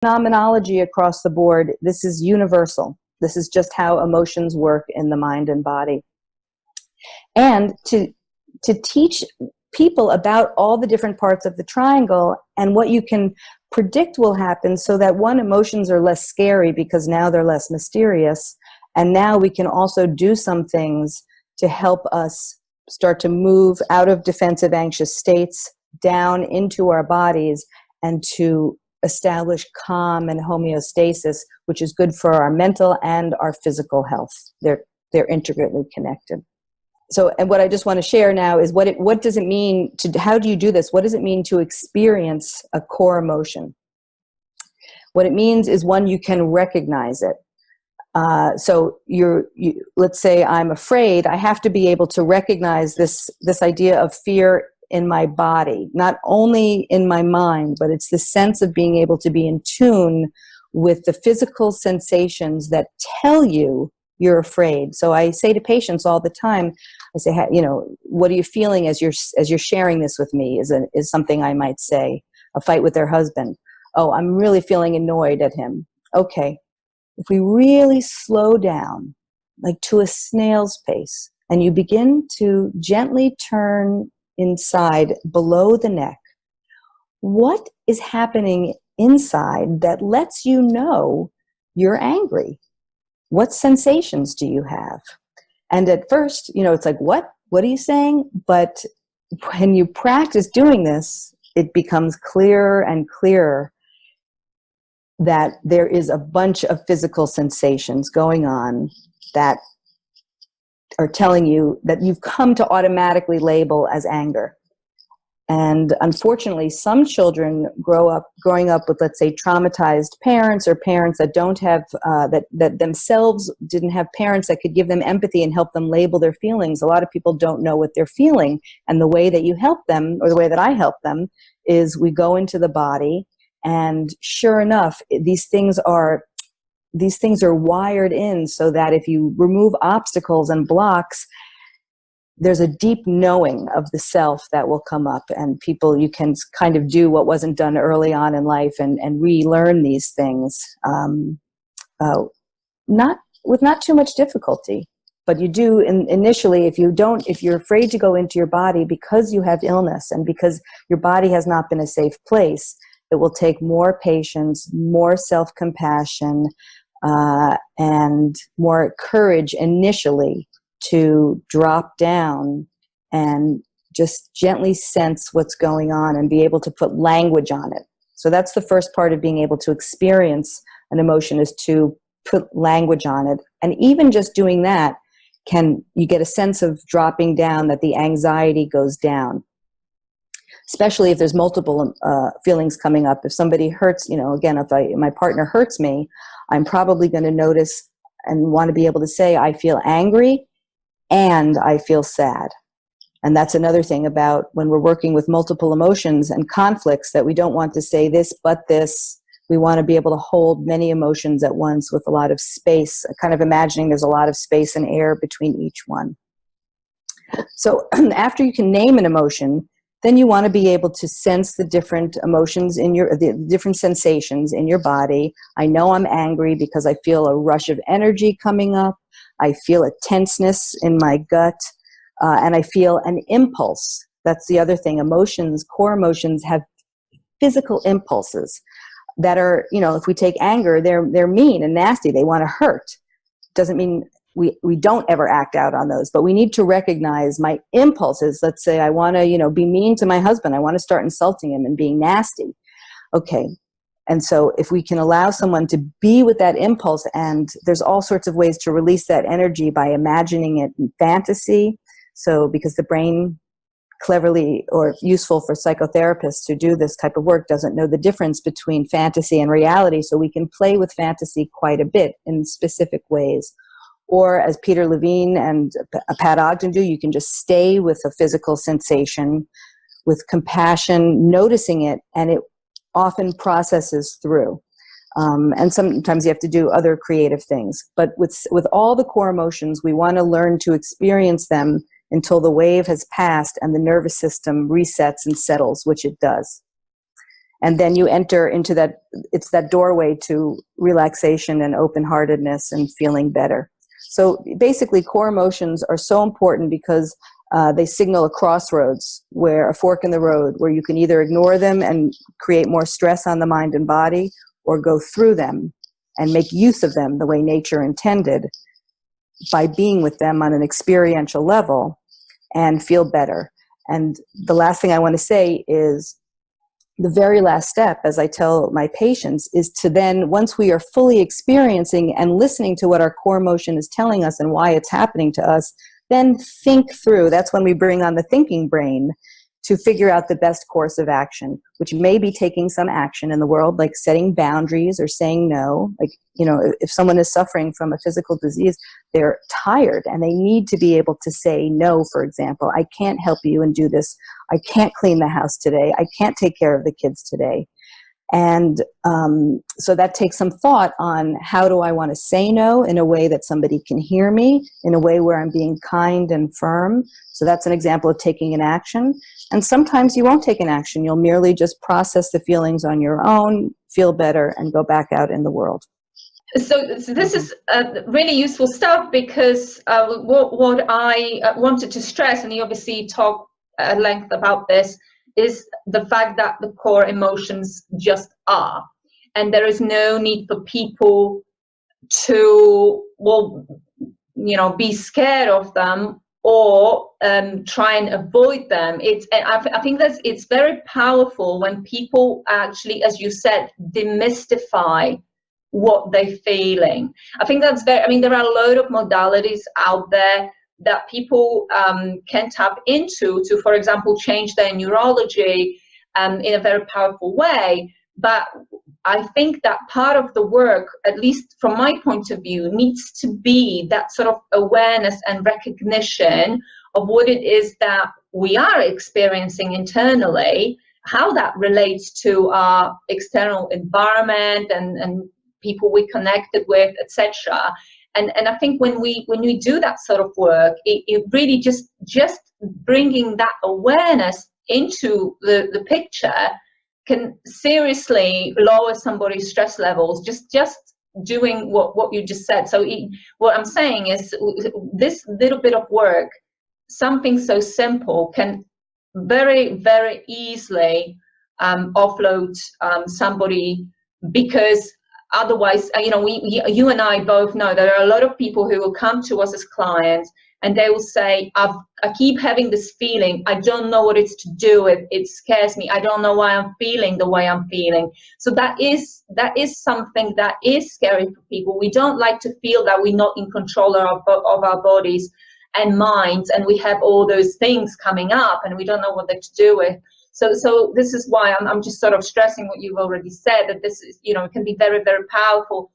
phenomenology across the board. This is universal. This is just how emotions work in the mind and body. And to teach people about all the different parts of the triangle and what you can predict will happen, so that, one, emotions are less scary because now they're less mysterious, and now we can also do some things to help us start to move out of defensive anxious states down into our bodies and to establish calm and homeostasis, which is good for our mental and our physical health. They're intricately connected. So, and what I just want to share now is what does it mean to, how do you do this? What does it mean to experience a core emotion? What it means is, one, you can recognize it. So let's say I'm afraid. I have to be able to recognize this idea of fear in my body, not only in my mind, but it's the sense of being able to be in tune with the physical sensations that tell you you're afraid. So I say to patients all the time, I say, what are you feeling as you're sharing this with me? Is something I might say. A fight with their husband. Oh, I'm really feeling annoyed at him. Okay. If we really slow down, like to a snail's pace, and you begin to gently turn inside below the neck, what is happening inside that lets you know you're angry? What sensations do you have? And at first, it's like, what are you saying? But when you practice doing this, it becomes clearer and clearer that there is a bunch of physical sensations going on that are telling you that you've come to automatically label as anger. And unfortunately, some children growing up with, let's say, traumatized parents, or parents that don't have, that themselves didn't have parents that could give them empathy and help them label their feelings. A lot of people don't know what they're feeling. And the way that you help them, or the way that I help them, is we go into the body. And sure enough, these things are wired in so that if you remove obstacles and blocks, there's a deep knowing of the self that will come up, and you can kind of do what wasn't done early on in life and relearn these things, with not too much difficulty. But you do initially, if you're afraid to go into your body because you have illness and because your body has not been a safe place, it will take more patience, more self-compassion, and more courage initially to drop down and just gently sense what's going on and be able to put language on it. So that's the first part of being able to experience an emotion, is to put language on it. And even just doing that, you get a sense of dropping down, that the anxiety goes down. Especially if there's multiple feelings coming up. If somebody hurts, again, if my partner hurts me, I'm probably going to notice and want to be able to say, I feel angry and I feel sad. And that's another thing about when we're working with multiple emotions and conflicts, that we don't want to say this but this. We want to be able to hold many emotions at once with a lot of space, kind of imagining there's a lot of space and air between each one. So after you can name an emotion, then you want to be able to sense the different emotions the different sensations in your body. I know I'm angry because I feel a rush of energy coming up. I feel a tenseness in my gut, and I feel an impulse. That's the other thing. Core emotions have physical impulses that are, if we take anger, they're mean and nasty. They want to hurt. Doesn't mean we don't ever act out on those, but we need to recognize my impulses. Let's say I want to, be mean to my husband. I want to start insulting him and being nasty. Okay. And so if we can allow someone to be with that impulse, and there's all sorts of ways to release that energy by imagining it in fantasy. So because the brain, cleverly or useful for psychotherapists to do this type of work, doesn't know the difference between fantasy and reality. So we can play with fantasy quite a bit in specific ways. Or as Peter Levine and Pat Ogden do, you can just stay with a physical sensation with compassion, noticing it, and it often processes through. And sometimes you have to do other creative things. But with all the core emotions, we want to learn to experience them until the wave has passed and the nervous system resets and settles, which it does. And then you enter into that, it's that doorway to relaxation and open-heartedness and feeling better. So basically, core emotions are so important because they signal a crossroads, where a fork in the road, where you can either ignore them and create more stress on the mind and body, or go through them and make use of them the way nature intended, by being with them on an experiential level and feel better. And the last thing I want to say is, the very last step, as I tell my patients, is to then, once we are fully experiencing and listening to what our core emotion is telling us and why it's happening to us, then think through. That's when we bring on the thinking brain to figure out the best course of action, which may be taking some action in the world, like setting boundaries or saying no. Like, you know, if someone is suffering from a physical disease, they're tired and they need to be able to say no, for example. I can't help you and do this. I can't clean the house today. I can't take care of the kids today. And so that takes some thought on, how do I want to say no in a way that somebody can hear me, in a way where I'm being kind and firm. So that's an example of taking an action. And sometimes you won't take an action. You'll merely just process the feelings on your own, feel better, and go back out in the world. So this is really useful stuff, because what I wanted to stress, and you obviously talk at length about this, is the fact that the core emotions just are, and there is no need for people to, well, you know, be scared of them or try and avoid them. I think that it's very powerful when people actually, as you said, demystify what they're feeling. I think that's very, I mean, there are a load of modalities out there that people can tap into to, for example, change their neurology in a very powerful way. But I think that part of the work, at least from my point of view, needs to be that sort of awareness and recognition of what it is that we are experiencing internally, how that relates to our external environment and people we connected with, etc. And I think when we do that sort of work, it really just bringing that awareness into the picture can seriously lower somebody's stress levels, just doing what you just said. So what I'm saying is, this little bit of work, something so simple, can very, very easily offload somebody, because otherwise, you know, you and I both know there are a lot of people who will come to us as clients and they will say, I keep having this feeling, I don't know what it's to do with, it scares me, I don't know why I'm feeling the way I'm feeling. So that is something that is scary for people. We don't like to feel that we're not in control of our bodies and minds, and we have all those things coming up and we don't know what they're to do with. So this is why I'm just sort of stressing what you've already said, that this is, you know, it can be very, very powerful